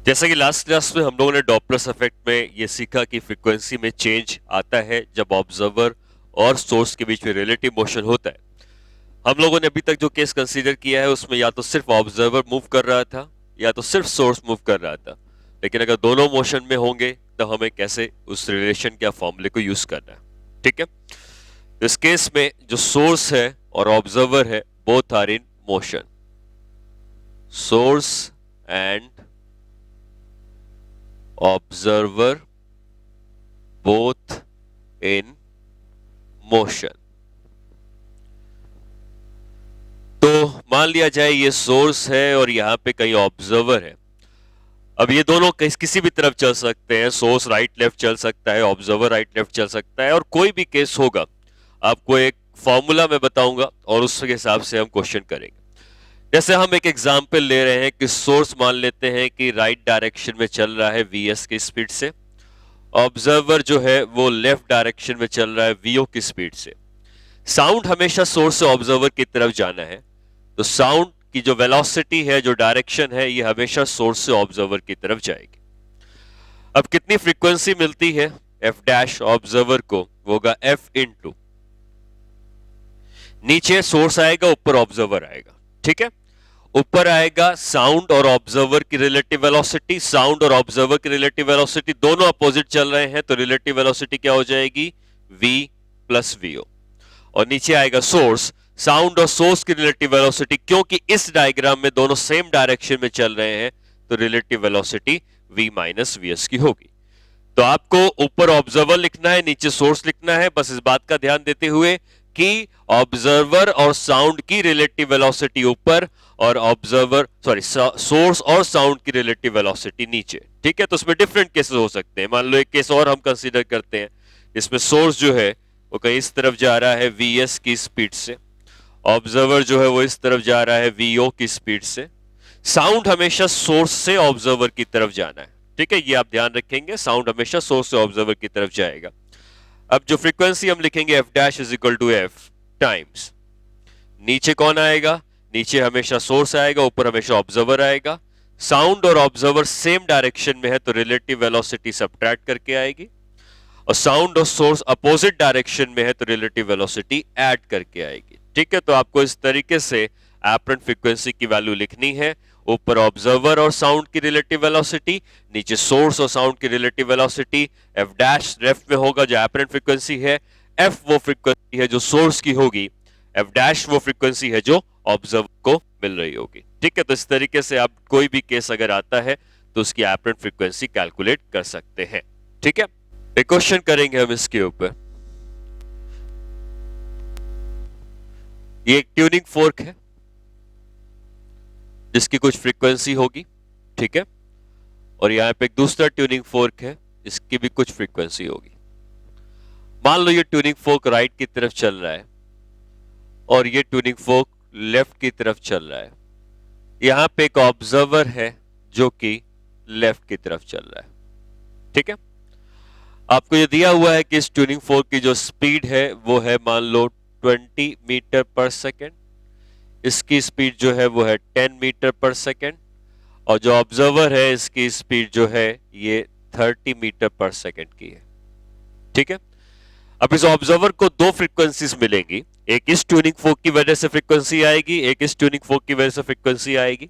जैसा कि last class में हम लोगों ने डॉपलर इफेक्ट में ये सीखा कि फ्रीक्वेंसी में चेंज आता है जब ऑब्जर्वर और सोर्स के बीच में रिलेटिव मोशन होता है। हम लोगों ने अभी तक जो केस कंसीडर किया है उसमें या तो सिर्फ ऑब्जर्वर मूव कर रहा था या तो सिर्फ सोर्स मूव कर रहा था। लेकिन अगर दोनों मोशन में होंगे तो हमें कैसे उस रिलेशन या फॉर्मूले को यूज करना है। ठीक है, इस केस में जो सोर्स है और ऑब्जर्वर है both are in motion. Source and observer both in motion। तो मान लिया जाए ये सोर्स है और यहां पे कहीं ऑब्जर्वर है। अब ये दोनों किसी भी तरफ चल सकते हैं, सोर्स राइट लेफ्ट चल सकता है, ऑब्जर्वर राइट लेफ्ट चल सकता है, और कोई भी केस होगा आपको एक फॉर्मूला मैं बताऊंगा और उसके हिसाब से हम क्वेश्चन करेंगे। जैसे हम एक एग्जाम्पल ले रहे हैं कि सोर्स मान लेते हैं कि राइट डायरेक्शन में चल रहा है वीएस की स्पीड से, ऑब्जर्वर जो है वो लेफ्ट डायरेक्शन में चल रहा है वीओ की स्पीड से। साउंड हमेशा सोर्स से ऑब्जर्वर की तरफ जाना है, तो साउंड की जो वेलोसिटी है, जो डायरेक्शन है, ये हमेशा सोर्स से ऑब्जर्वर की तरफ जाएगी। अब कितनी फ्रीक्वेंसी मिलती है एफ डैश ऑब्जर्वर को, वो होगा एफ इनटू, नीचे सोर्स आएगा ऊपर ऑब्जर्वर आएगा। ठीक है, ऊपर आएगा साउंड और ऑब्जर्वर की रिलेटिव वेलोसिटी। साउंड और ऑब्जर्वर की रिलेटिव वेलोसिटी दोनों अपोजिट चल रहे हैं तो रिलेटिव वेलोसिटी क्या हो जाएगी, v प्लस वीओ। और नीचे आएगा सोर्स, साउंड और सोर्स की रिलेटिव वेलोसिटी, क्योंकि इस डायग्राम में दोनों सेम डायरेक्शन में चल रहे हैं तो relative velocity v minus VS की होगी। तो आपको ऊपर ऑब्जर्वर लिखना है, नीचे सोर्स लिखना है। बस इस बात का ध्यान देते हुए कि ऑब्जर्वर और साउंड की रिलेटिव वेलोसिटी ऊपर और सोर्स और साउंड की रिलेटिव वेलोसिटी नीचे। ठीक है, तो उसमें डिफरेंट केसेस हो सकते हैं। मान लो एक केस और हम कंसीडर करते हैं, इसमें सोर्स जो है वो कहीं इस तरफ जा रहा है वीएस की स्पीड से, ऑब्जर्वर जो है वो इस तरफ जा रहा है वीओ की स्पीड से। साउंड हमेशा सोर्स से ऑब्जर्वर की तरफ जाना है। ठीक है, ये आप ध्यान रखेंगे, साउंड हमेशा सोर्स से ऑब्जर्वर की तरफ जाएगा। अब जो फ्रीक्वेंसी हम लिखेंगे F dash is equal to F times, नीचे कौन आएगा, नीचे हमेशा सोर्स आएगा, ऊपर हमेशा ऑब्जर्वर आएगा। साउंड और ऑब्जर्वर सेम डायरेक्शन में है तो रिलेटिव वेलोसिटी सब्ट्रैक्ट करके आएगी, और साउंड और सोर्स अपोजिट डायरेक्शन में है तो रिलेटिव वेलोसिटी ऐड करके आएगी। ठीक है, तो आपको इस तरीके से एपरेंट फ्रीक्वेंसी की वैल्यू लिखनी है। ऊपर ऑब्जर्वर और साउंड की रिलेटिव वेलोसिटी, नीचे सोर्स और साउंड की relative velocity. F dash left में होगा जो एपरेंट फ्रीक्वेंसी है, एफ वो फ्रीक्वेंसी है जो सोर्स की होगी, एफ डैश वो फ्रीक्वेंसी है जो ऑब्जर्वर को मिल रही होगी। ठीक है, तो इस तरीके से आप कोई भी केस अगर आता है तो उसकी एपरेंट फ्रीक्वेंसी कैलकुलेट कर सकते हैं। ठीक है, एक क्वेश्चन करेंगे हम इसके ऊपर। ये एक ट्यूनिंग फोर्क है जिसकी कुछ फ्रीक्वेंसी होगी। ठीक है, और यहां पे एक दूसरा ट्यूनिंग फोर्क है, इसकी भी कुछ फ्रीक्वेंसी होगी। मान लो ये ट्यूनिंग फोर्क राइट की तरफ चल रहा है और ये ट्यूनिंग फोर्क लेफ्ट की तरफ चल रहा है। यहां पे एक ऑब्जर्वर है जो कि लेफ्ट की तरफ चल रहा है। ठीक है, आपको ये दिया हुआ है कि इस ट्यूनिंग फोर्क की जो स्पीड है वो है मान लो 20 मीटर पर सेकेंड, इसकी स्पीड जो है वो है 10 मीटर पर सेकेंड, और जो ऑब्जर्वर है इसकी स्पीड जो है ये 30 मीटर पर सेकेंड की है। ठीक है, अब इस ऑब्जर्वर को दो फ्रीक्वेंसीज मिलेंगी, एक इस ट्यूनिंग फोर्क की वजह से फ्रीक्वेंसी आएगी, एक इस ट्यूनिंग फोर्क की वजह से फ्रीक्वेंसी आएगी।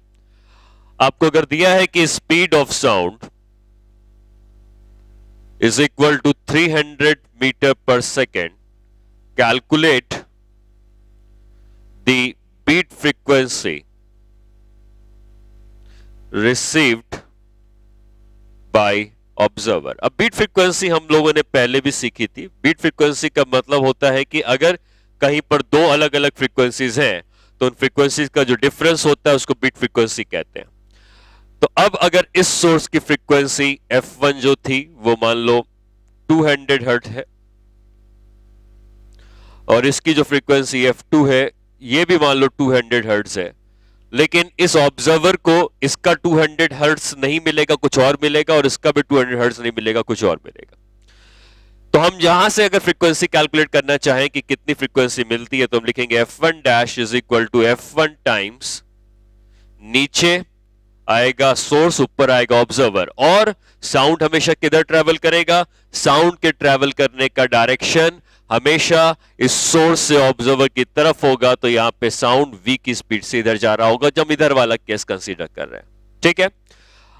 आपको अगर दिया है कि speed of sound is equal to 300 meter per second, calculate the beat frequency received by observer। अब बीट फ्रीक्वेंसी हम लोगों ने पहले भी सीखी थी। बीट फ्रीक्वेंसी का मतलब होता है कि अगर कहीं पर दो अलग अलग फ्रीक्वेंसीज हैं तो उन फ्रीक्वेंसीज का जो डिफरेंस होता है उसको बीट फ्रीक्वेंसी कहते हैं। तो अब अगर इस सोर्स की फ्रीक्वेंसी F1 जो थी वो मान लो 200 हर्ट्ज है, और इसकी जो फ्रीक्वेंसी F2 है ये भी मान लो 200 हर्ट्ज है, लेकिन इस ऑब्जर्वर को इसका 200 हर्ट्ज नहीं मिलेगा, कुछ और मिलेगा, और इसका भी 200 हर्ट्ज नहीं मिलेगा, कुछ और मिलेगा। तो हम यहां से अगर फ्रीक्वेंसी कैलकुलेट करना चाहें कि कितनी फ्रीक्वेंसी मिलती है तो हम लिखेंगे F1 dash is equal to F1 times नीचे आएगा सोर्स, ऊपर आएगा ऑब्जर्वर, और साउंड हमेशा किधर ट्रेवल करेगा? साउंड के ट्रेवल करने का डायरेक्शन हमेशा इस सोर्स से ऑब्जर्वर की तरफ होगा, तो यहां पे साउंड v की स्पीड से इधर जा रहा होगा, जब इधर वाला केस कंसीडर कर रहे हैं। ठीक है,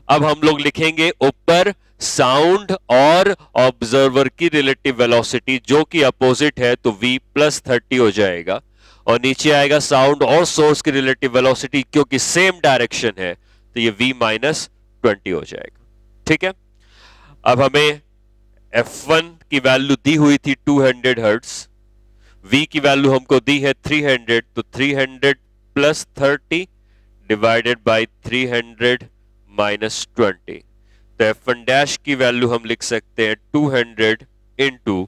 अब हम लोग लिखेंगे ऊपर साउंड और ऑब्जर्वर की रिलेटिव वेलोसिटी जो कि अपोजिट है, तो v प्लस 30 हो जाएगा, और नीचे आएगा साउंड और सोर्स की रिलेटिव वेलोसिटी, क्योंकि सेम डायरेक्शन है तो ये v माइनस 20 हो जाएगा। ठीक है, अब हमें f1 की वैल्यू दी हुई थी 200 हर्ट्ज, v की वैल्यू हमको दी है 300, तो 300 प्लस 30 डिवाइडेड बाय 300 माइनस 20, तो f1 डैश की वैल्यू हम लिख सकते हैं 200 इंटू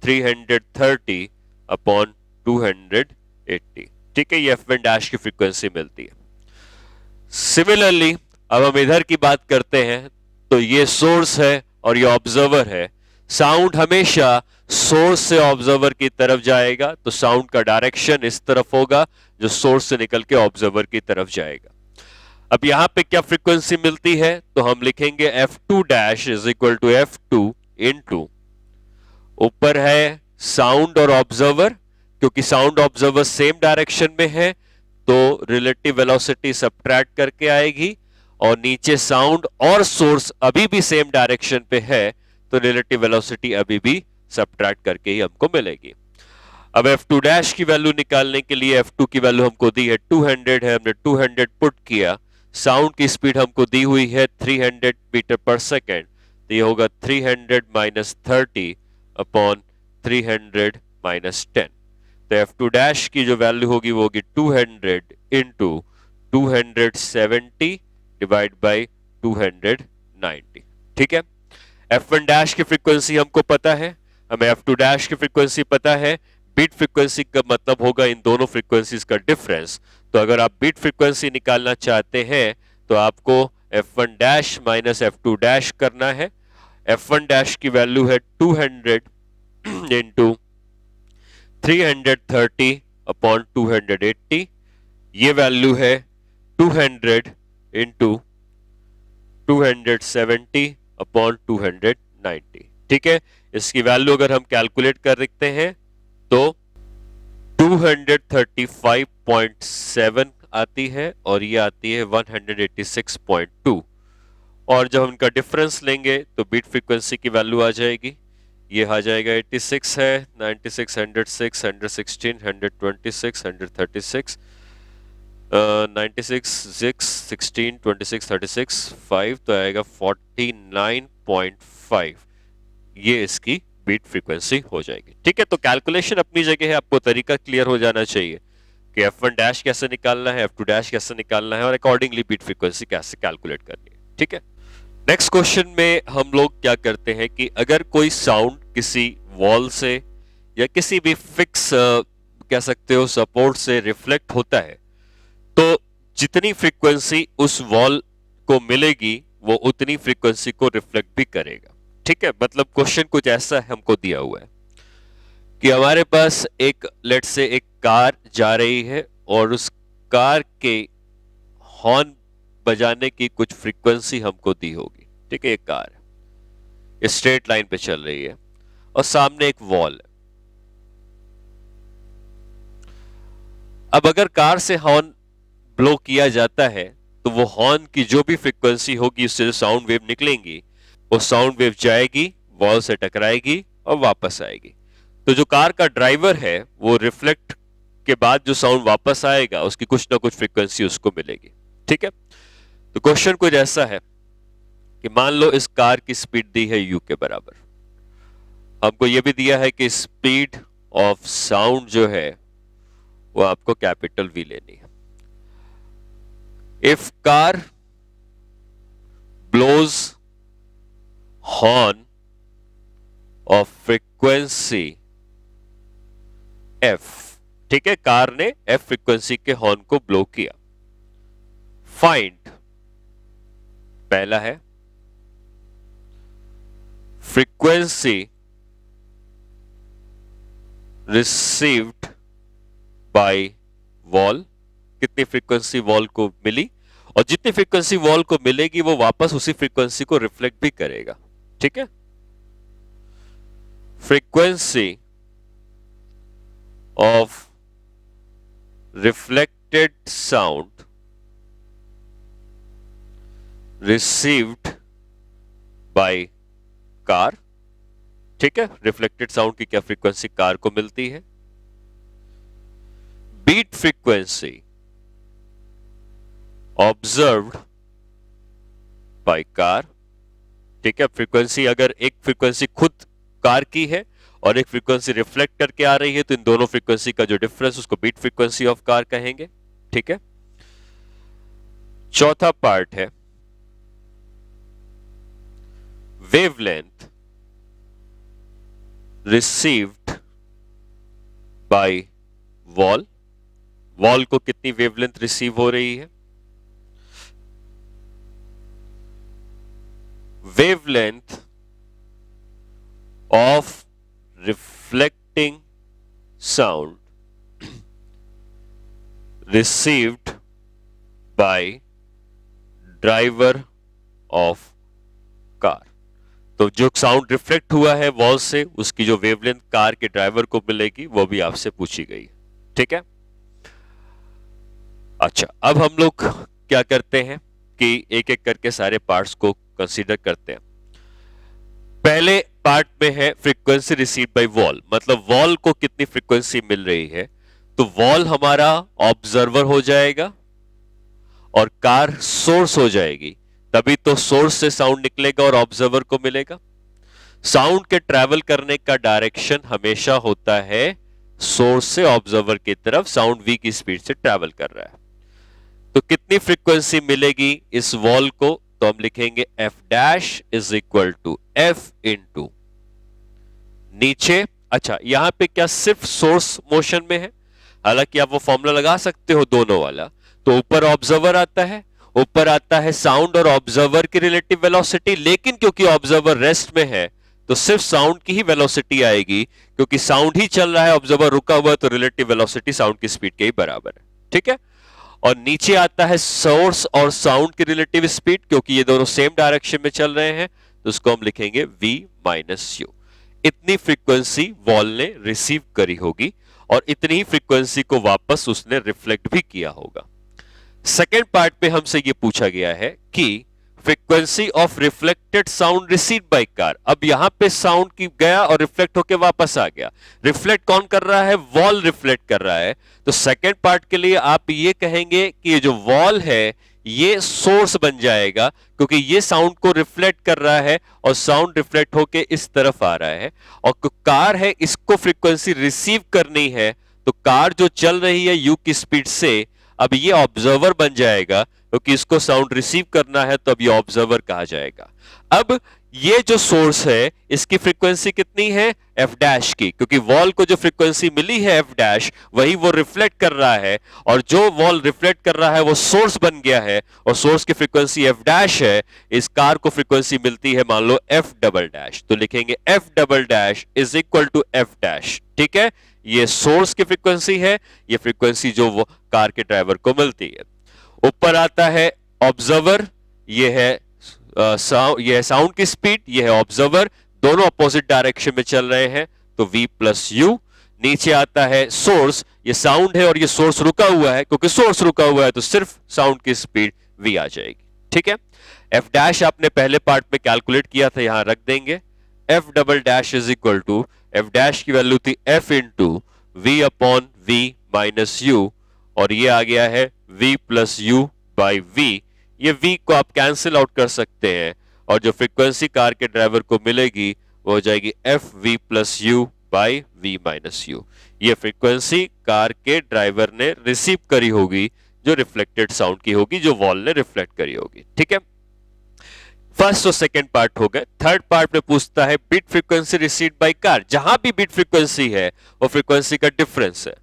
330 अपॉन 280। ठीक है, ये f1 डैश की फ्रीक्वेंसी मिलती है। सिमिलरली अब हम इधर की बात करते हैं, तो ये सोर्स है और ये ऑब्जर्वर है। साउंड हमेशा सोर्स से ऑब्जर्वर की तरफ जाएगा, तो साउंड का डायरेक्शन इस तरफ होगा जो सोर्स से निकल के ऑब्जर्वर की तरफ जाएगा। अब यहां पे क्या फ्रीक्वेंसी मिलती है, तो हम लिखेंगे f2 dash is equal to f2 into, ऊपर है साउंड और ऑब्जर्वर, क्योंकि साउंड ऑब्जर्वर सेम डायरेक्शन में है तो रिलेटिव वेलोसिटी सबट्रैक्ट करके आएगी, और नीचे साउंड और सोर्स अभी भी सेम डायरेक्शन पे है तो रिलेटिव वेलोसिटी अभी भी सबट्रैक्ट करके ही हमको मिलेगी। अब f2 डैश की वैल्यू निकालने के लिए f2 की वैल्यू हमको दी है 200 है, हमने 200 पुट किया, साउंड की स्पीड हमको दी हुई है 300 मीटर पर सेकेंड, तो ये होगा 300 माइनस 30 अपॉन 300 माइनस 10, तो f2 डैश की जो वैल्यू होगी वो होगी 200 इंटू 270 डिवाइड बाई 290। ठीक है, f1 डैश की फ्रीक्वेंसी हमको पता है, हमें f2 डैश की फ्रीक्वेंसी पता है। बीट फ्रीक्वेंसी का मतलब होगा इन दोनों फ्रीक्वेंसीज का डिफरेंस, तो अगर आप बीट फ्रीक्वेंसी निकालना चाहते हैं तो आपको f1 dash minus f2 dash करना है। f1 डैश की वैल्यू है 200 इंटू 330 अपॉन 280, ये वैल्यू है 200 इंटू 270 अपॉन 290। ठीक है, इसकी वैल्यू अगर हम कैलकुलेट कर देखते हैं तो 235.7 आती है और ये आती है 186.2, और जब हम इनका डिफरेंस लेंगे तो बीट फ्रीक्वेंसी की वैल्यू आ जाएगी, ये आ जाएगा 86 है, 96, 106, 116, 126, 136, 96, 6, 16, 26, 36, 5, तो आएगा 49.5, ये इसकी बीट फ्रीक्वेंसी हो जाएगी। ठीक है, तो कैलकुलेशन अपनी जगह है, आपको तरीका क्लियर हो जाना चाहिए कि f1 डैश कैसे निकालना है, f2 डैश कैसे निकालना है, और अकॉर्डिंगली बीट फ्रीक्वेंसी कैसे कैलकुलेट करनी है। ठीक है, नेक्स्ट क्वेश्चन में हम लोग क्या करते हैं कि अगर कोई साउंड किसी वॉल से या किसी भी फिक्स कह सकते हो सपोर्ट से रिफ्लेक्ट होता है, तो जितनी फ्रीक्वेंसी उस वॉल को मिलेगी वो उतनी फ्रीक्वेंसी को रिफ्लेक्ट भी करेगा। ठीक है, मतलब क्वेश्चन कुछ ऐसा हमको दिया हुआ है कि हमारे पास एक लेट से एक कार जा रही है और उस कार के हॉर्न बजाने की कुछ फ्रीक्वेंसी हमको दी होगी। ठीक है, एक कार है, स्ट्रेट लाइन पे चल रही है और सामने एक वॉल है। अब अगर कार से हॉर्न ब्लो किया जाता है तो वो हॉर्न की जो भी फ्रीक्वेंसी होगी उससे जो साउंड वेव निकलेंगी, वो साउंड वेव जाएगी, वॉल से टकराएगी और वापस आएगी। तो जो कार का ड्राइवर है वो रिफ्लेक्ट के बाद जो साउंड वापस आएगा उसकी कुछ ना कुछ फ्रीक्वेंसी उसको मिलेगी। ठीक है, तो क्वेश्चन कुछ ऐसा है कि मान लो इस कार की स्पीड दी है u के बराबर, हमको यह भी दिया है कि स्पीड ऑफ साउंड जो है वो आपको कैपिटल V लेनी है। If car blows horn of frequency f, ठीक है, कार ने f फ्रीक्वेंसी के हॉर्न को ब्लो किया, फाइंड, पहला है फ्रीक्वेंसी रिसीव्ड बाय वॉल, कितनी फ्रीक्वेंसी वॉल को मिली, और जितनी फ्रीक्वेंसी वॉल को मिलेगी वो वापस उसी फ्रीक्वेंसी को रिफ्लेक्ट भी करेगा। ठीक है, frequency of reflected sound received by car. ठीक है, रिफ्लेक्टेड साउंड की क्या फ्रीक्वेंसी कार को मिलती है। Beat frequency observed by car. ठीक है, फ्रीक्वेंसी अगर एक फ्रीक्वेंसी खुद कार की है और एक फ्रीक्वेंसी रिफ्लेक्ट करके आ रही है तो इन दोनों फ्रीक्वेंसी का जो डिफरेंस उसको बीट फ्रीक्वेंसी ऑफ कार कहेंगे। ठीक है, चौथा पार्ट है wavelength received by wall. Wall को कितनी वेवलेंथ रिसीव हो रही है। Wavelength of reflecting sound received by driver of car. तो जो साउंड रिफ्लेक्ट हुआ है वॉल से उसकी जो वेवलेंथ कार के ड्राइवर को मिलेगी वो भी आपसे पूछी गई। ठीक है, अच्छा अब हम लोग क्या करते हैं कि एक एक करके सारे पार्ट्स को कंसीडर करते हैं। पहले पार्ट में है फ्रीक्वेंसी रिसीव्ड बाय वॉल, मतलब वॉल को कितनी फ्रीक्वेंसी मिल रही है। तो वॉल हमारा ऑब्जर्वर हो जाएगा और कार सोर्स हो जाएगी, तभी तो सोर्स से साउंड निकलेगा और ऑब्जर्वर को मिलेगा। साउंड के ट्रैवल करने का डायरेक्शन हमेशा होता है सोर्स से ऑब्जर्वर की तरफ। साउंड v की स्पीड से ट्रैवल कर रहा है, तो कितनी फ्रीक्वेंसी मिलेगी इस वॉल को, तो हम लिखेंगे f dash is equal to f into नीचे। अच्छा, यहां पे क्या सिर्फ सोर्स मोशन में है, हालांकि आप वो फॉर्मूला लगा सकते हो दोनों वाला। तो ऊपर ऑब्जर्वर आता है, ऊपर आता है साउंड और ऑब्जर्वर की रिलेटिव वेलोसिटी, लेकिन क्योंकि ऑब्जर्वर रेस्ट में है तो सिर्फ साउंड की ही वेलोसिटी आएगी, क्योंकि साउंड ही चल रहा है, ऑब्जर्वर रुका हुआ है, तो रिलेटिव वेलोसिटी साउंड की स्पीड के ही बराबर है। ठीक है, और नीचे आता है सोर्स और साउंड की रिलेटिव स्पीड, क्योंकि ये दोनों सेम डायरेक्शन में चल रहे हैं, तो उसको हम लिखेंगे v माइनस यू। इतनी फ्रीक्वेंसी वॉल ने रिसीव करी होगी और इतनी ही फ्रीक्वेंसी को वापस उसने रिफ्लेक्ट भी किया होगा। सेकेंड पार्ट पे हमसे ये पूछा गया है कि frequency of reflected sound received by car. अब यहां पे साउंड की गया और रिफ्लेक्ट होके वापस आ गया। रिफ्लेक्ट कौन कर रहा है, वॉल रिफ्लेक्ट कर रहा है। तो सेकेंड पार्ट के लिए आप ये कहेंगे कि ये जो वॉल है ये सोर्स बन जाएगा, क्योंकि ये साउंड को रिफ्लेक्ट कर रहा है और साउंड रिफ्लेक्ट होके इस तरफ आ रहा है, और कार है इसको फ्रीक्वेंसी रिसीव करनी है। तो कार जो चल रही है यू की स्पीड से, अब ये ऑब्जर्वर बन जाएगा, क्योंकि इसको साउंड रिसीव करना है, तो अब ये ऑब्जर्वर कहा जाएगा। अब ये जो सोर्स है इसकी फ्रीक्वेंसी कितनी है, एफ डैश की, क्योंकि वॉल को जो फ्रीक्वेंसी मिली है एफ डैश वही वो रिफ्लेक्ट कर रहा है, और जो वॉल रिफ्लेक्ट कर रहा है वो सोर्स बन गया है, और सोर्स की फ्रीक्वेंसी एफ डैश है। इस कार को फ्रीक्वेंसी मिलती है मान लो एफ डबल डैश, तो लिखेंगे F double dash is equal to F dash. ठीक है, ये सोर्स की फ्रीक्वेंसी है, ये फ्रीक्वेंसी जो वो कार के ड्राइवर को मिलती है। ऊपर आता है ऑब्जर्वर, ये है साउंड की स्पीड, ये है ऑब्जर्वर, दोनों अपोजिट डायरेक्शन में चल रहे हैं, तो v प्लस यू। नीचे आता है सोर्स, ये साउंड है और ये सोर्स रुका हुआ है, क्योंकि सोर्स रुका हुआ है तो सिर्फ साउंड की स्पीड v आ जाएगी। ठीक है, f डैश आपने पहले पार्ट में कैलकुलेट किया था, यहां रख देंगे। f double dash is equal to, f dash की वैल्यू थी f into v upon v minus U, और ये आ गया है v plus U by v। ये v को आप कैंसिल आउट कर सकते हैं, और जो फ्रीक्वेंसी कार के ड्राइवर को मिलेगी वो हो जाएगी F V plus U by V minus you. ये फ्रीक्वेंसी कार के ड्राइवर ने रिसीव करी होगी, जो रिफ्लेक्टेड साउंड की होगी, जो वॉल ने रिफ्लेक्ट करी होगी। ठीक है, फर्स्ट और सेकेंड पार्ट हो गए। थर्ड पार्ट में पूछता है beat frequency received by car. जहां भी बीट फ्रीक्वेंसी है वो फ्रीक्वेंसी का डिफरेंस है।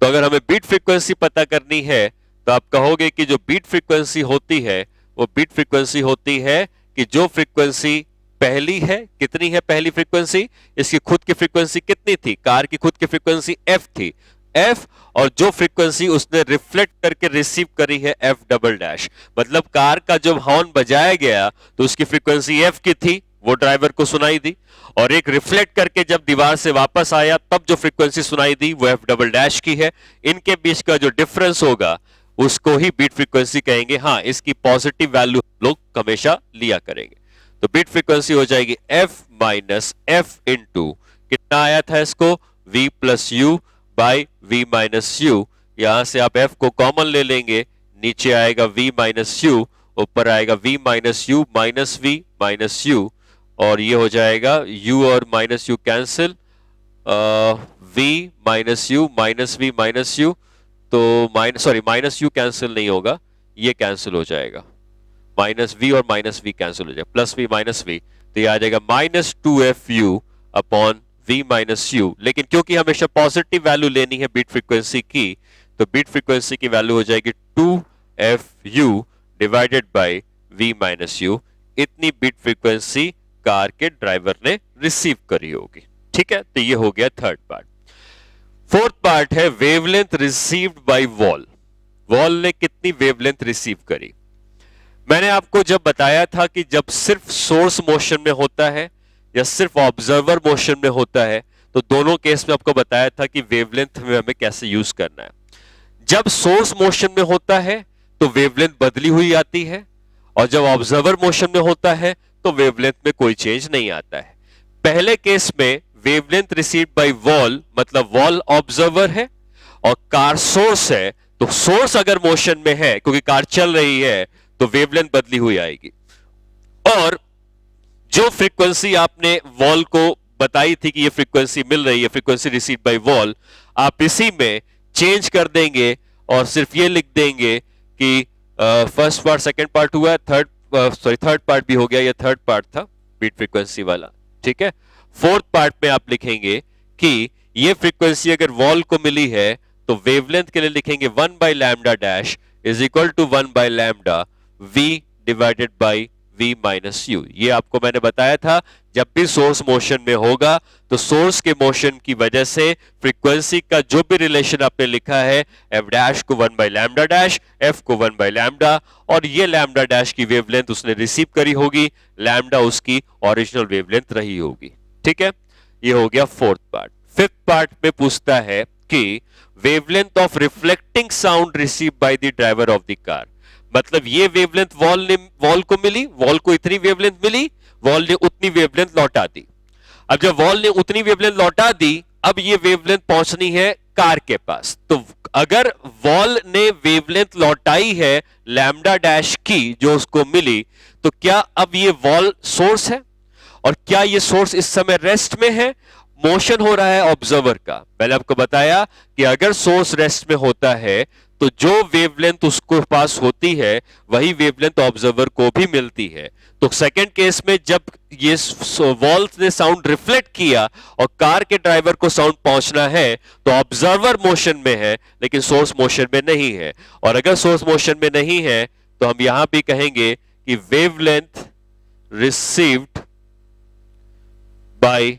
तो अगर हमें बीट फ्रीक्वेंसी पता करनी है तो आप कहोगे कि जो बीट फ्रीक्वेंसी होती है वो बीट फ्रीक्वेंसी होती है कि जो फ्रीक्वेंसी पहली है, कितनी है पहली फ्रीक्वेंसी, इसकी खुद की फ्रीक्वेंसी कितनी थी, कार की खुद की फ्रीक्वेंसी f थी, एफ, और जो फ्रीक्वेंसी उसने रिफ्लेक्ट करके रिसीव करी है एफ डबल डैश। मतलब कार का जब हॉर्न बजाया गया तो उसकी फ्रीक्वेंसी एफ की थी, वो ड्राइवर को सुनाई दी, और एक रिफ्लेक्ट करके जब दीवार से वापस आया तब जो फ्रीक्वेंसी सुनाई दी वो एफ डबल डैश की है। इनके बीच का जो डिफरेंस होगा उसको ही बीट फ्रीक्वेंसी कहेंगे। हाँ, इसकी पॉजिटिव वैल्यू लोग हमेशा लिया करेंगे। तो बीट फ्रीक्वेंसी हो जाएगी एफ माइनस एफ इंटू, कितना आया था इसको, v plus U by V minus U. यहां से आप f को कॉमन ले लेंगे, नीचे आएगा v माइनस यू, ऊपर आएगा v minus U minus V minus U, और ये हो जाएगा u और minus U cancel, v minus U minus V minus U, तो माइनस यू कैंसिल नहीं होगा, ये कैंसिल हो जाएगा, माइनस वी और माइनस वी कैंसिल हो जाएगा, प्लस वी माइनस वी, तो ये आ जाएगा minus two F you upon v minus you. लेकिन क्योंकि हमेशा पॉजिटिव वैल्यू लेनी है बीट फ्रीक्वेंसी की, तो बीट फ्रीक्वेंसी की वैल्यू हो जाएगी 2fu divided by v minus you. इतनी बीट फ्रीक्वेंसी कार के ड्राइवर ने रिसीव करी होगी। ठीक है, तो ये हो गया थर्ड पार्ट। फोर्थ पार्ट है wavelength received by wall. Wall ने कितनी वेवलेंथ रिसीव करी। मैंने आपको जब बताया था कि जब सिर्फ सोर्स मोशन में होता है या सिर्फ ऑब्जर्वर मोशन में होता है, तो दोनों केस में आपको बताया था कि वेवलेंथ में हमें कैसे यूज करना है। जब सोर्स मोशन में होता है तो वेवलेंथ बदली हुई आती है, और जब ऑब्जर्वर मोशन में होता है तो वेवलेंथ में कोई चेंज नहीं आता है। पहले केस में वेवलेंथ रिसीव्ड बाय वॉल मतलब वॉल ऑब्जर्वर है और कार सोर्स है, तो सोर्स अगर मोशन में है क्योंकि कार चल रही है तो वेवलेंथ बदली हुई आएगी। और जो फ्रीक्वेंसी आपने वॉल को बताई थी कि ये फ्रीक्वेंसी मिल रही है, फ्रीक्वेंसी रिसीव्ड बाय वॉल, आप इसी में चेंज कर देंगे और सिर्फ ये लिख देंगे कि फर्स्ट पार्ट सेकंड पार्ट हुआ, थर्ड पार्ट भी हो गया, ये थर्ड पार्ट था बीट फ्रीक्वेंसी वाला। ठीक है, फोर्थ पार्ट में आप लिखेंगे कि ये फ्रीक्वेंसी अगर वॉल को मिली है तो वेवलेंथ के लिए लिखेंगे 1 by lambda dash is equal to 1 by lambda v divided by v minus you. ये आपको मैंने बताया था, जब भी सोर्स मोशन में होगा तो सोर्स के मोशन की वजह से फ्रीक्वेंसी का जो भी रिलेशन आपने लिखा है, f डैश को 1 बाय लैम्डा डैश, f को 1 बाय लैम्डा, और ये लैम्डा डैश की वेवलेंथ उसने रिसीव करी होगी, लैम्डा उसकी ओरिजिनल वेवलेंथ रही होगी। ठीक है, ये हो गया फोर्थ पार्ट। फिफ्थ पार्ट में पूछता है कि wavelength of reflecting sound receive by the driver of the car. मतलब ये वेवलेंथ वॉल को मिली, वॉल को इतनी वेवलेंथ मिली, वॉल ने उतनी वेवलेंथ लौटा दी। अब जब वॉल ने उतनी वेवलेंथ लौटा दी, अब ये वेवलेंथ पहुंचनी है कार के पास। तो अगर वॉल ने वेवलेंथ लौटाई है लैम्डा डैश की जो उसको मिली, तो क्या अब ये वॉल सोर्स है, और क्या ये सोर्स इस समय रेस्ट में है, मोशन हो रहा है ऑब्जर्वर का। पहले आपको बताया कि अगर सोर्स रेस्ट में होता है तो जो वेवलेंथ उसको पास होती है वही वेवलेंथ ऑब्जर्वर को भी मिलती है। तो सेकंड केस में जब ये वॉल ने साउंड रिफ्लेक्ट किया और कार के ड्राइवर को साउंड पहुंचना है, तो ऑब्जर्वर मोशन में है लेकिन सोर्स मोशन में नहीं है। और अगर सोर्स मोशन में नहीं है तो हम यहां भी कहेंगे कि wavelength received by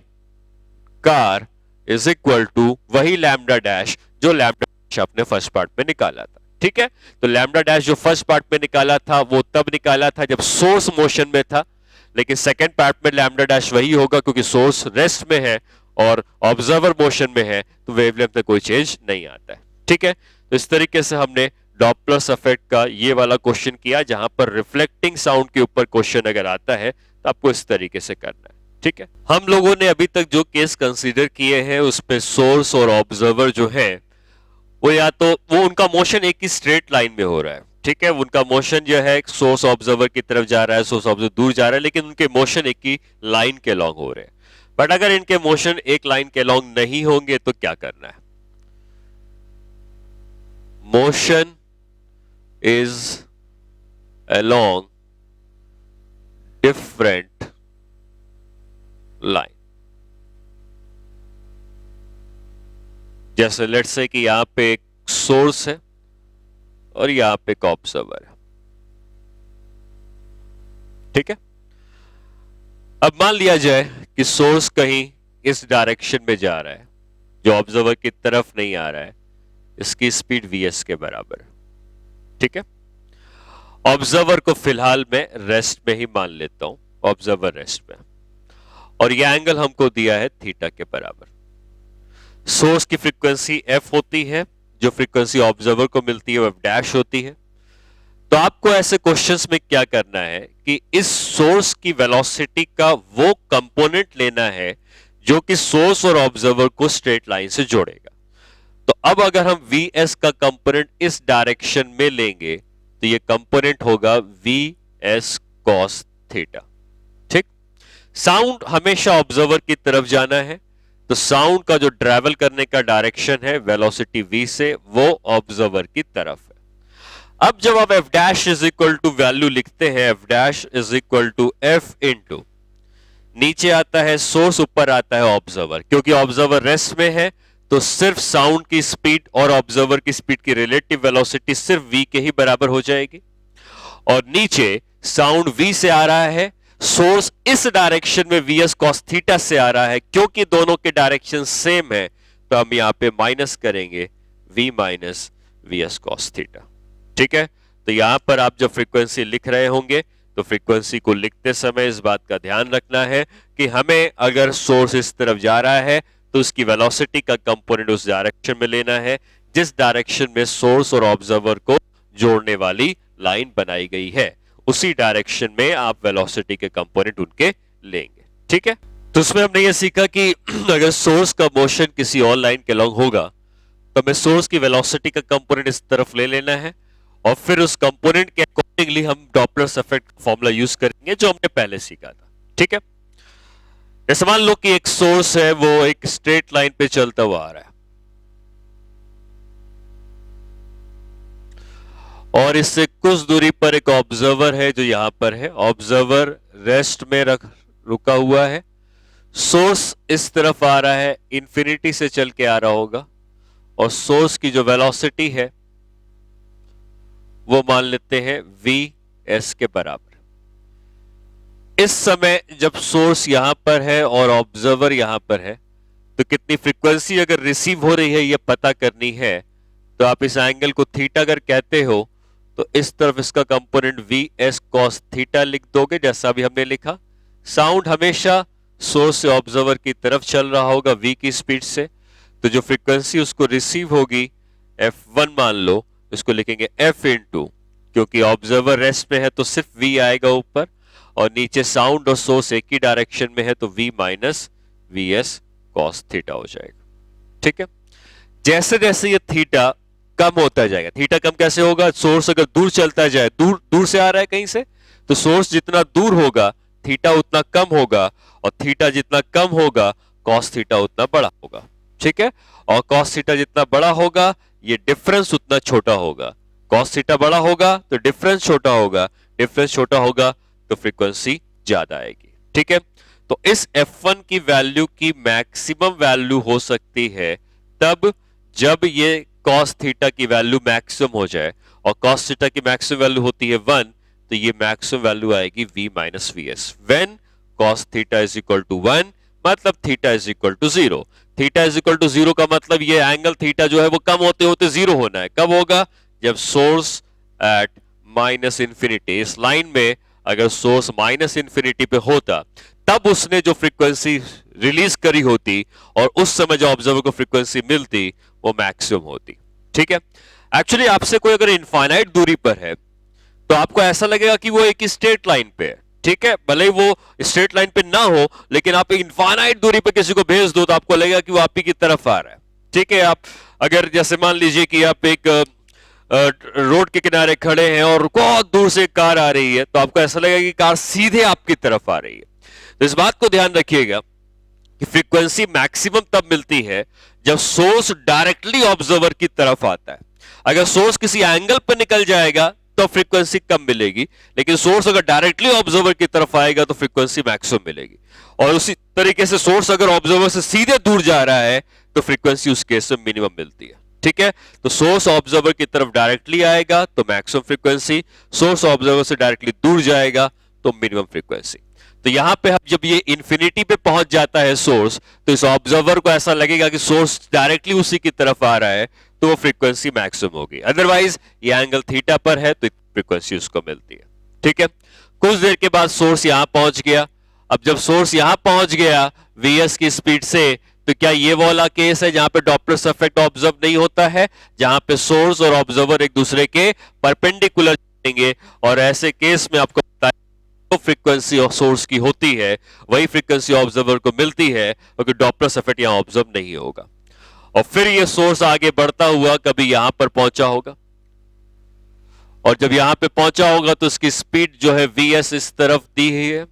car is equal to वही लैम्डा डैश जो लैम्डा डैश आपने फर्स्ट पार्ट में निकाला था। ठीक है, तो लैम्डा डैश जो फर्स्ट पार्ट में निकाला था वो तब निकाला था जब सोर्स मोशन में था, लेकिन सेकंड पार्ट में लैम्डा डैश वही होगा क्योंकि सोर्स रेस्ट में है और ऑब्जर्वर मोशन में है, तो वेवलेंथ में कोई चेंज नहीं आता है। ठीक है, तो इस तरीके से हमने डॉपलर इफेक्ट का ये वाला क्वेश्चन किया, जहां पर रिफ्लेक्टिंग साउंड के ऊपर क्वेश्चन अगर आता है तो आपको इस तरीके से करना है। ठीक है, हम लोगों ने अभी तक जो केस कंसीडर किए हैं उसमें सोर्स और ऑब्जर्वर जो है वो या तो वो उनका मोशन एक ही स्ट्रेट लाइन में हो रहा है। ठीक है, उनका मोशन जो है सोर्स ऑब्जर्वर की तरफ जा रहा है, सोर्स ऑब्जर्वर दूर जा रहा है, लेकिन उनके मोशन एक ही लाइन के लॉन्ग हो रहे हैं। बट अगर इनके मोशन एक लाइन के लॉन्ग नहीं होंगे तो क्या करना है, motion is along different line। जैसे लेट्स से कि यहां पे एक सोर्स है और यहां पे एक ऑब्जर्वर है। ठीक है, अब मान लिया जाए कि सोर्स कहीं इस डायरेक्शन में जा रहा है जो ऑब्जर्वर की तरफ नहीं आ रहा है, इसकी स्पीड vs के बराबर है। ठीक है, ऑब्जर्वर को फिलहाल मैं रेस्ट में ही मान लेता हूं, ऑब्जर्वर रेस्ट में, और यह एंगल हमको दिया है थीटा के बराबर। सोर्स की फ्रीक्वेंसी f होती है, जो फ्रीक्वेंसी ऑब्जर्वर को मिलती है वो f डैश होती है। तो आपको ऐसे क्वेश्चंस में क्या करना है कि इस सोर्स की वेलोसिटी का वो कंपोनेंट लेना है जो कि सोर्स और ऑब्जर्वर को स्ट्रेट लाइन से जोड़ेगा। तो अब अगर हम vs का कंपोनेंट इस डायरेक्शन में लेंगे तो ये कंपोनेंट होगा vs cos थीटा। ठीक, साउंड हमेशा ऑब्जर्वर की तरफ जाना है, तो साउंड का जो ट्रैवल करने का डायरेक्शन है वेलोसिटी v से, वो ऑब्जर्वर की तरफ है। अब जब आप f dash is equal to value लिखते हैं, f dash is equal to f into, नीचे आता है सोर्स, ऊपर आता है ऑब्जर्वर। क्योंकि ऑब्जर्वर रेस्ट में है तो सिर्फ साउंड की स्पीड और ऑब्जर्वर की स्पीड की रिलेटिव वेलोसिटी सिर्फ v के ही बराबर हो जाएगी। और नीचे साउंड v से आ रहा है, सोर्स इस डायरेक्शन में vs cos थीटा से आ रहा है। क्योंकि दोनों के डायरेक्शन सेम है तो हम यहां पे माइनस करेंगे v minus vs cos theta. ठीक है, तो यहां पर आप जब फ्रीक्वेंसी लिख रहे होंगे तो फ्रीक्वेंसी को लिखते समय इस बात का ध्यान रखना है कि हमें अगर सोर्स इस तरफ जा रहा है तो उसकी वेलोसिटी का कंपोनेंट उस डायरेक्शन में लेना है जिस डायरेक्शन में सोर्स और ऑब्जर्वर को जोड़ने वाली लाइन बनाई गई है, उसी डायरेक्शन में आप वेलोसिटी के कंपोनेंट उनके लेंगे। ठीक है, तो उसमें हमने ये सीखा कि अगर सोर्स का मोशन किसी और लाइन के लॉन्ग होगा तो हमें सोर्स की वेलोसिटी का कंपोनेंट इस तरफ ले लेना है और फिर उस कंपोनेंट के अकॉर्डिंगली हम डॉपलर इफेक्ट फॉर्मूला यूज करेंगे जो हमने पहले सीखा था। ठीक है, जैसे मान लो कि एक सोर्स है, वो एक स्ट्रेट लाइन पे चलता हुआ आ रहा है और इससे कुछ दूरी पर एक ऑब्जर्वर है जो यहां पर है। ऑब्जर्वर रेस्ट में रुका हुआ है, सोर्स इस तरफ आ रहा है, इंफिनिटी से चल के आ रहा होगा और सोर्स की जो वेलोसिटी है वो मान लेते हैं vs के बराबर। इस समय जब सोर्स यहां पर है और ऑब्जर्वर यहां पर है तो कितनी फ्रीक्वेंसी अगर रिसीव हो रही है ये पता करनी है, तो आप इस एंगल को थीटा अगर कहते हो तो इस तरफ इसका कंपोनेंट vs cos थीटा लिख दोगे जैसा भी हमने लिखा। साउंड हमेशा सोर्स से ऑब्जर्वर की तरफ चल रहा होगा v की स्पीड से, तो जो फ्रीक्वेंसी उसको रिसीव होगी f1 मान लो, इसको लिखेंगे f इंटू, क्योंकि ऑब्जर्वर रेस्ट में है तो सिर्फ v आएगा ऊपर और नीचे साउंड और सोर्स एक ही डायरेक्शन में है तो v minus vs cos theta हो जाएगा। ठीक है, जैसे जैसे ये थीटा कम होता जाएगा, थीटा कम कैसे होगा, सोर्स अगर दूर चलता जाए, दूर से आ रहा है कहीं से, तो सोर्स जितना दूर होगा थीटा उतना कम होगा और थीटा जितना कम होगा cos थीटा उतना बड़ा होगा। ठीक है, और cos थीटा जितना बड़ा होगा ये डिफरेंस उतना छोटा होगा। cos थीटा बड़ा होगा तो डिफरेंस छोटा होगा, डिफरेंस छोटा होगा तो फ्रीक्वेंसी ज्यादा आएगी। ठीक है, तो इस f1 की वैल्यू की मैक्सिमम वैल्यू हो सकती है तब जब ये cos थीटा की वैल्यू मैक्सिमम हो जाए, और cos थीटा की मैक्सिमम वैल्यू होती है 1, तो ये मैक्सिमम वैल्यू आएगी v minus vs। When cos theta is equal to 1 मतलब theta is equal to 0। Theta is equal to 0 का मतलब ये एंगल थीटा जो है वो कम होते होते 0 होना है। कब होगा, जब सोर्स एट माइनस इंफिनिटी, इस लाइन में अगर सोर्स माइनस इंफिनिटी पे होता तब उसने जो फ्रीक्वेंसी रिलीज करी होती और उस समय जो ऑब्जर्वर को फ्रीक्वेंसी मिलती वो मैक्सिमम होती। ठीक है, एक्चुअली आपसे कोई अगर इनफाइनाइट दूरी पर है तो आपको ऐसा लगेगा कि वो एक स्ट्रेट लाइन पे है। ठीक है, भले ही वो स्ट्रेट लाइन पे ना हो लेकिन आप इनफाइनाइट दूरी पे किसी को भेज दो तो आपको लगेगा कि वो आप ही की तरफ आ रहा है। ठीक है, आप अगर जैसे मान लीजिए कि आप एक रोड के किनारे खड़े हैं और बहुत दूर से कार आ रही है तो आपको ऐसा लगेगा कि कार सीधे आपकी तरफ आ रही है। तो इस बात को ध्यान रखिएगा कि फ्रीक्वेंसी मैक्सिमम तब मिलती है जब सोर्स डायरेक्टली ऑब्जर्वर की तरफ आता है। अगर सोर्स किसी एंगल पर निकल जाएगा तो फ्रीक्वेंसी कम मिलेगी, लेकिन सोर्स अगर डायरेक्टली ऑब्जर्वर की तरफ आएगा तो फ्रीक्वेंसी मैक्सिमम मिलेगी। और उसी तरीके से सोर्स अगर ऑब्जर्वर से सीधे दूर जा रहा है तो फ्रीक्वेंसी उस केस में मिनिमम मिलती है। ठीक है, तो सोर्स ऑब्जर्वर की तरफ डायरेक्टली आएगा तो मैक्सिमम फ्रीक्वेंसी, सोर्स ऑब्जर्वर से डायरेक्टली दूर जाएगा तो मिनिमम फ्रीक्वेंसी। तो यहां पे जब ये इंफिनिटी पे पहुंच जाता है सोर्स, तो इस ऑब्जर्वर को ऐसा लगेगा कि सोर्स डायरेक्टली उसी की तरफ आ रहा है, तो वो फ्रीक्वेंसी मैक्सिमम होगी। अदरवाइज ये एंगल थीटा पर है तो फ्रीक्वेंसी उसको मिलती है। ठीक है, कुछ देर के बाद सोर्स यहां पहुंच गया। अब जब सोर्स यहां पहुंच गया वीएस की स्पीड से, तो क्या ये वाला केस है जहां पे डॉपलर इफेक्ट ऑब्जर्व नहीं होता है, जहां पे सोर्स और ऑब्जर्वर एक दूसरे के परपेंडिकुलर चलेंगे, और ऐसे केस में आपको पता है जो फ्रीक्वेंसी ऑफ सोर्स की होती है वही फ्रीक्वेंसी ऑब्जर्वर को मिलती है, क्योंकि डॉपलर इफेक्ट यहां ऑब्जर्व नहीं होगा। और फिर ये सोर्स आगे बढ़ता हुआ कभी यहां पर पहुंचा होगा, और जब यहां पे पहुंचा होगा तो उसकी स्पीड जो है वीएस इस तरफ दी हुई है,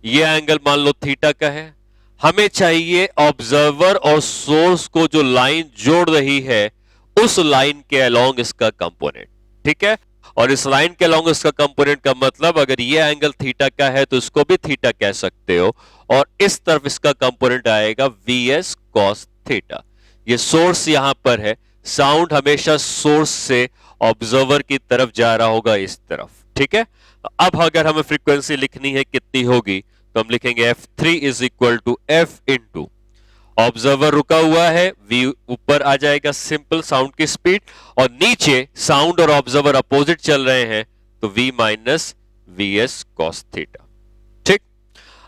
ये एंगल मान लो थीटा का है। हमें चाहिए ऑब्जर्वर और सोर्स को जो लाइन जोड़ रही है उस लाइन के अलोंग इसका कंपोनेंट। ठीक है, और इस लाइन के अलोंग इसका कंपोनेंट का मतलब, अगर ये एंगल थीटा का है तो इसको भी थीटा कह सकते हो, और इस तरफ इसका कंपोनेंट आएगा वी एस कॉस थीटा। ये सोर्स यहां पर है, साउंड हमेशा सोर्स से ऑब्जर्वर की तरफ जा रहा होगा इस तरफ। ठीक है, अब अगर हमें फ्रीक्वेंसी लिखनी है कितनी होगी, तो हम लिखेंगे F3 is equal to f into observer रुका हुआ है, V ऊपर आ जाएगा सिंपल साउंड की स्पीड, और नीचे साउंड और ऑब्जर्वर अपोजिट चल रहे हैं तो V minus V S cos theta. ठीक,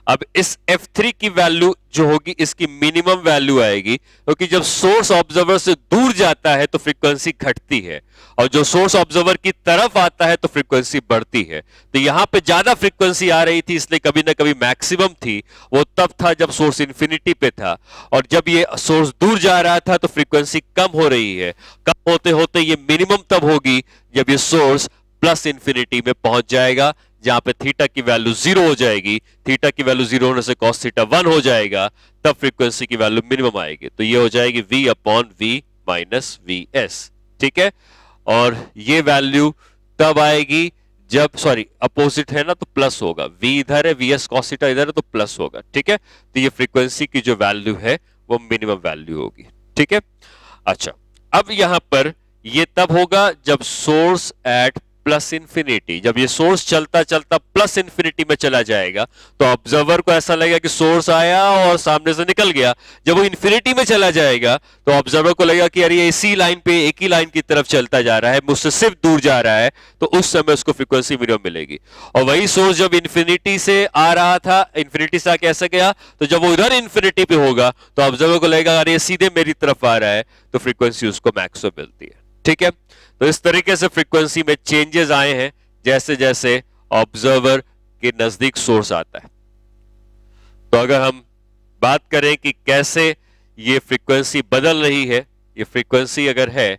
अब इस F3 की वैल्यू जो होगी इसकी मिनिमम वैल्यू आएगी, क्योंकि जब सोर्स ऑब्जर्वर से दूर जाता है तो फ्रीक्वेंसी घटती है, और जो सोर्स ऑब्जर्वर की तरफ आता है तो फ्रीक्वेंसी बढ़ती है। तो यहां पे ज्यादा फ्रीक्वेंसी आ रही थी, इसलिए कभी ना कभी मैक्सिमम थी, वो तब था जब सोर्स इंफिनिटी पे था, और जब ये सोर्स दूर जा रहा था तो फ्रीक्वेंसी कम हो रही है। कम होते होते ये मिनिमम तब होगी जब ये सोर्स प्लस इंफिनिटी में पहुंच जाएगा, जहां पे थीटा की वैल्यू 0 हो जाएगी। थीटा की वैल्यू 0 होने से कॉस थीटा 1 हो जाएगा, तब फ्रीक्वेंसी की वैल्यू मिनिमम आएगी, तो ये हो जाएगी v upon v minus V S. ठीक है, और ये वैल्यू तब आएगी जब, सॉरी अपोजिट है ना तो प्लस होगा, v इधर है, वी एस कॉस थीटा इधर है तो प्लस होगा। ठीक है, तो ये फ्रीक्वेंसी की जो वैल्यू है वो मिनिमम वैल्यू होगी। ठीक है, अच्छा अब यहां पर ये तब होगा जब सोर्स एट प्लस इंफिनिटी, जब ये सोर्स चलता चलता प्लस इंफिनिटी में चला जाएगा तो ऑब्जर्वर को ऐसा लगेगा कि सोर्स आया और सामने से निकल गया। जब वो इंफिनिटी में चला जाएगा तो ऑब्जर्वर को लगेगा कि यार ये इसी लाइन पे एक ही लाइन की तरफ चलता जा रहा है, मुझसे सिर्फ दूर जा रहा है, तो उस समय उसको फ्रीक्वेंसी मिनिमम मिलेगी। और वही सोर्स जब इंफिनिटी से आ रहा था, इंफिनिटी से आके ऐसा गया, तो जब वो इधर इंफिनिटी पे होगा तो ऑब्जर्वर को लगेगा अरे ये सीधे मेरी तरफ आ रहा है, तो फ्रीक्वेंसी उसको मैक्सिमम मिलती है। ठीक है, तो इस तरीके से फ्रीक्वेंसी में चेंजेस आए हैं जैसे जैसे ऑब्जर्वर के नजदीक सोर्स आता है। तो अगर हम बात करें कि कैसे ये फ्रीक्वेंसी बदल रही है, ये फ्रीक्वेंसी अगर है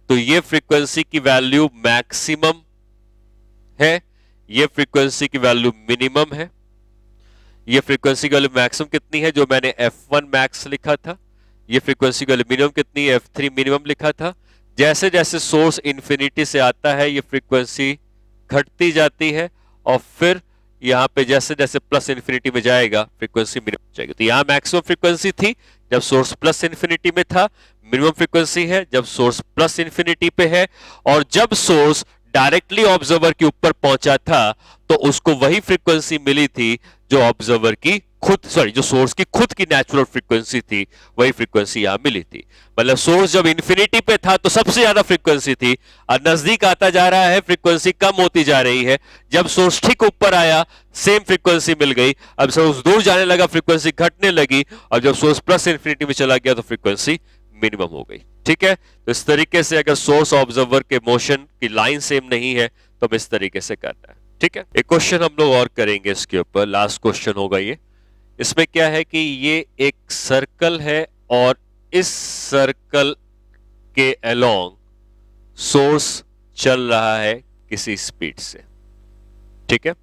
तो ये फ्रीक्वेंसी की वैल्यू मैक्सिमम है, ये फ्रीक्वेंसी की वैल्यू मिनिमम है। ये फ्रीक्वेंसी की वैल्यू मैक्सिमम कितनी है, जो मैंने F1 मैक्स लिखा था, ये फ्रीक्वेंसी की वैल्यू मिनिमम कितनी है, F3 मिनिमम लिखा था। जैसे जैसे सोर्स इंफिनिटी से आता है ये फ्रीक्वेंसी घटती जाती है, और फिर यहां पे जैसे जैसे प्लस इंफिनिटी में जाएगा फ्रीक्वेंसी मिनिमम हो जाएगी। तो यहां मैक्सिमम फ्रीक्वेंसी थी जब सोर्स प्लस इंफिनिटी में था, मिनिमम फ्रीक्वेंसी है जब सोर्स प्लस इंफिनिटी पे है, और जब सोर्स डायरेक्टली ऑब्जर्वर के ऊपर पहुंचा था तो उसको वही फ्रीक्वेंसी मिली थी जो ऑब्जर्वर की खुद, सॉरी जो सोर्स की खुद की नेचुरल फ्रीक्वेंसी थी, वही फ्रीक्वेंसी यहां मिली थी। मतलब सोर्स जब इंफिनिटी पे था तो सबसे ज्यादा फ्रीक्वेंसी थी, और नजदीक आता जा रहा है फ्रीक्वेंसी कम होती जा रही है। जब सोर्स ठीक ऊपर आया सेम फ्रीक्वेंसी मिल गई, अब सोर्स दूर जाने लगा फ्रीक्वेंसी घटने लगी, और जब सोर्स प्लस इंफिनिटी में चला गया तो फ्रीक्वेंसी मिनिमम हो गई। ठीक है, तो इस तरीके से अगर सोर्स ऑब्जर्वर के मोशन की लाइन सेम नहीं है तो हम इस तरीके से करना है। ठीक है, एक क्वेश्चन हम लोग और करेंगे इसके ऊपर, लास्ट क्वेश्चन होगा ये। इसमें क्या है कि ये एक सर्कल है और इस सर्कल के अलोंग सोर्स चल रहा है किसी स्पीड से। ठीक है,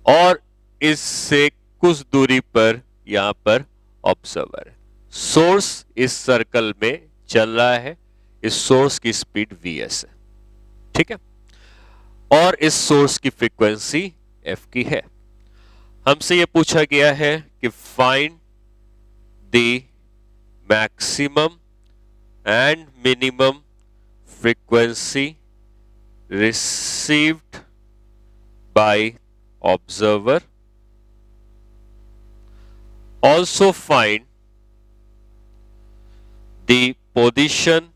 और इससे कुछ दूरी पर यहां पर ऑब्जर्वर है। सोर्स इस सर्कल में चल रहा है, इस सोर्स की स्पीड vs है। ठीक है, और इस सोर्स की फ्रीक्वेंसी f की है। हमसे यह पूछा गया है कि find the maximum and minimum frequency received bye observer, also find the position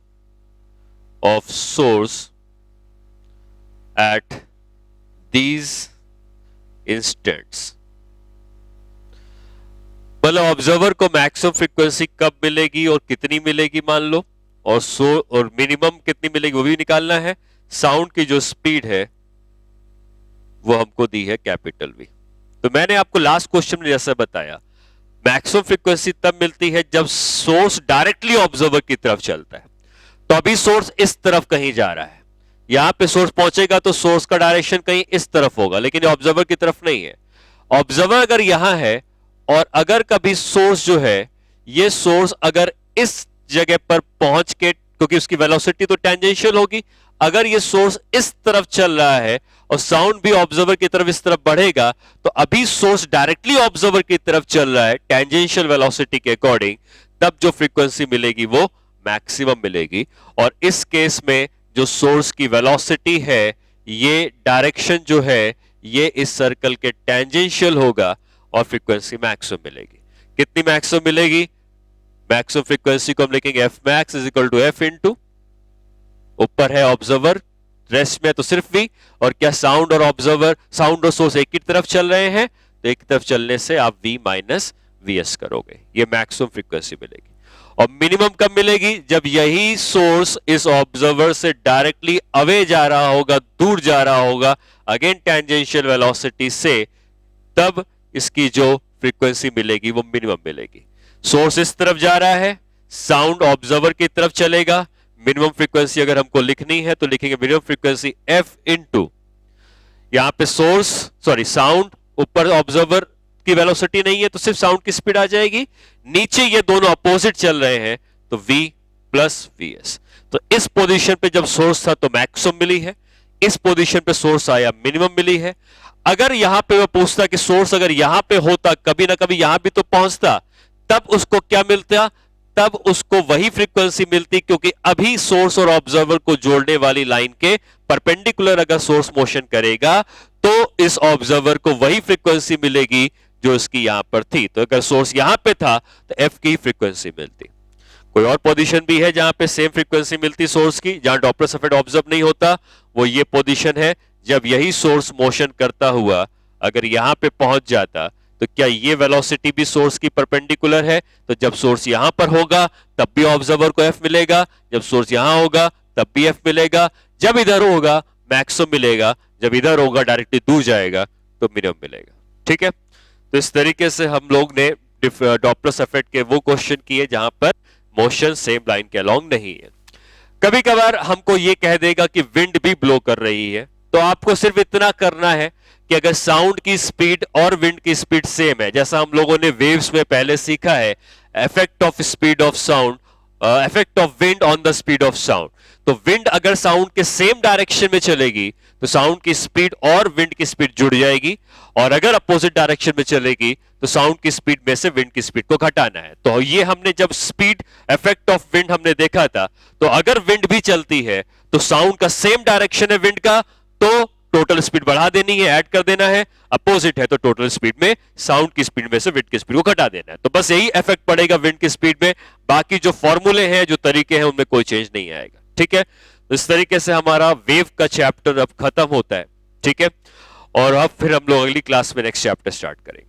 of source at these instants। मतलब ऑब्जर्वर को मैक्सिमम फ्रीक्वेंसी कब मिलेगी और कितनी मिलेगी मान लो, और मिनिमम कितनी मिलेगी वो भी निकालना है। साउंड की जो स्पीड है वो हमको दी है कैपिटल वी। तो मैंने आपको लास्ट क्वेश्चन में जैसा बताया, मैक्सिमम फ्रीक्वेंसी तब मिलती है जब सोर्स डायरेक्टली ऑब्जर्वर की तरफ चलता है। तो अभी सोर्स इस तरफ कहीं जा रहा है, यहां पे सोर्स पहुंचेगा तो सोर्स का डायरेक्शन कहीं इस तरफ होगा, लेकिन ऑब्जर्वर की तरफ नहीं है। ऑब्जर्वर अगर यहां है और अगर कभी सोर्स जो है, ये सोर्स अगर इस जगह पर पहुंच के, क्योंकि उसकी वेलोसिटी तो टेंजेंशियल होगी, अगर ये सोर्स इस तरफ चल रहा है और साउंड भी ऑब्जर्वर की तरफ इस तरफ बढ़ेगा, तो अभी सोर्स डायरेक्टली ऑब्जर्वर की तरफ चल रहा है टेंजेंशियल वेलोसिटी के अकॉर्डिंग, तब जो फ्रीक्वेंसी मिलेगी वो मैक्सिमम मिलेगी। और इस केस में जो सोर्स की वेलोसिटी है, ये डायरेक्शन जो है ये इस सर्कल के टेंजेंशियल होगा और फ्रीक्वेंसी मैक्सिमम मिलेगी। कितनी मैक्सिमम मिलेगी? मैक्सिमम फ्रीक्वेंसी को हम लिखेंगे f max is equal to f into, ऊपर है ऑब्जर्वर, रेस्ट में तो सिर्फ वी, और क्या साउंड और ऑब्जर्वर, साउंड और सोर्स एक ही तरफ चल रहे हैं, तो एक तरफ चलने से आप वी माइनस वी एस करोगे, ये मैक्सिमम फ्रीक्वेंसी मिलेगी। और मिनिमम कब मिलेगी? जब यही सोर्स इस ऑब्जर्वर से डायरेक्टली अवे जा रहा होगा, दूर जा रहा होगा अगेन टेंजेंशियल वेलोसिटी से, तब इसकी जो फ्रीक्वेंसी मिलेगी वो मिनिमम मिलेगी। सोर्स इस तरफ जा रहा है, साउंड ऑब्जर्वर की तरफ चलेगा, मिनिमम फ्रीक्वेंसी अगर हमको लिखनी है तो लिखेंगे मिनिमम फ्रीक्वेंसी एफ इंटू, यहां पे सोर्स सॉरी साउंड, ऊपर ऑब्जर्वर की वेलोसिटी नहीं है तो सिर्फ साउंड की स्पीड आ जाएगी, नीचे ये दोनों अपोजिट चल रहे हैं तो v प्लस वी एस। तो इस पोजीशन पे जब सोर्स था तो मैक्सिमम मिली है, इस पोजीशन पे सोर्स आया मिनिमम मिली है। अगर यहां पे वो पूछता कि सोर्स अगर यहां पे होता, कभी ना कभी यहां भी तो पहुंचता, तब उसको क्या मिलता? तब उसको वही फ्रीक्वेंसी मिलती, क्योंकि अभी सोर्स और ऑब्जर्वर को जोड़ने वाली लाइन के परपेंडिकुलर अगर सोर्स मोशन करेगा तो इस ऑब्जर्वर को वही फ्रीक्वेंसी मिलेगी जो इसकी यहां पर थी। तो अगर सोर्स यहां पे था तो एफ की फ्रीक्वेंसी मिलती। कोई और पोजीशन भी है जहां पे सेम फ्रीक्वेंसी मिलती सोर्स की, जहां डॉपलर इफेक्ट ऑब्जर्व नहीं होता, वो ये पोजीशन है जब यही सोर्स मोशन करता हुआ अगर यहां पे पहुंच जाता, तो क्या ये वेलोसिटी भी सोर्स की परपेंडिकुलर है? तो जब सोर्स यहां पर होगा तब भी ऑब्जर्वर को एफ मिलेगा, जब सोर्स यहां होगा तब भी एफ मिलेगा, जब इधर होगा मैक्सिमम मिलेगा, जब इधर होगा डायरेक्टली दूर जाएगा तो मिनिमम मिलेगा। ठीक है, तो इस तरीके से हम लोग ने डॉपलर इफेक्ट के वो क्वेश्चन किए जहां पर मोशन सेम लाइन के अलोंग नहीं है। कभी कभार हमको ये कह देगा कि विंड भी ब्लो कर रही है, तो आपको सिर्फ इतना करना है कि अगर साउंड की स्पीड और विंड की स्पीड सेम है, जैसा हम लोगों ने वेव्स में पहले सीखा है, effect of speed of sound, effect of wind on the speed of sound, तो विंड अगर साउंड के सेम डायरेक्शन में चलेगी तो साउंड की स्पीड और विंड की स्पीड जुड़ जाएगी, और अगर अपोजिट डायरेक्शन में चलेगी तो साउंड की स्पीड में से विंड की स्पीड को घटाना है। तो ये हमने जब स्पीड इफेक्ट ऑफ विंड हमने देखा था, तो अगर विंड भी चलती है तो साउंड का सेम डायरेक्शन है विंड का, तो टोटल स्पीड बढ़ा देनी है, ऐड कर देना है, अपोजिट है तो टोटल स्पीड में साउंड की स्पीड में से विंड की स्पीड को घटा देना है। तो बस यही इफेक्ट पड़ेगा विंड की स्पीड में, बाकी जो फॉर्मूले हैं, जो तरीके हैं, उनमें कोई चेंज नहीं आएगा। ठीक है, तो इस तरीके से हमारा वेव का चैप्टर अब खत्म होता है। ठीक है, और अब फिर हम लोग अगली क्लास में नेक्स्ट चैप्टर स्टार्ट करेंगे।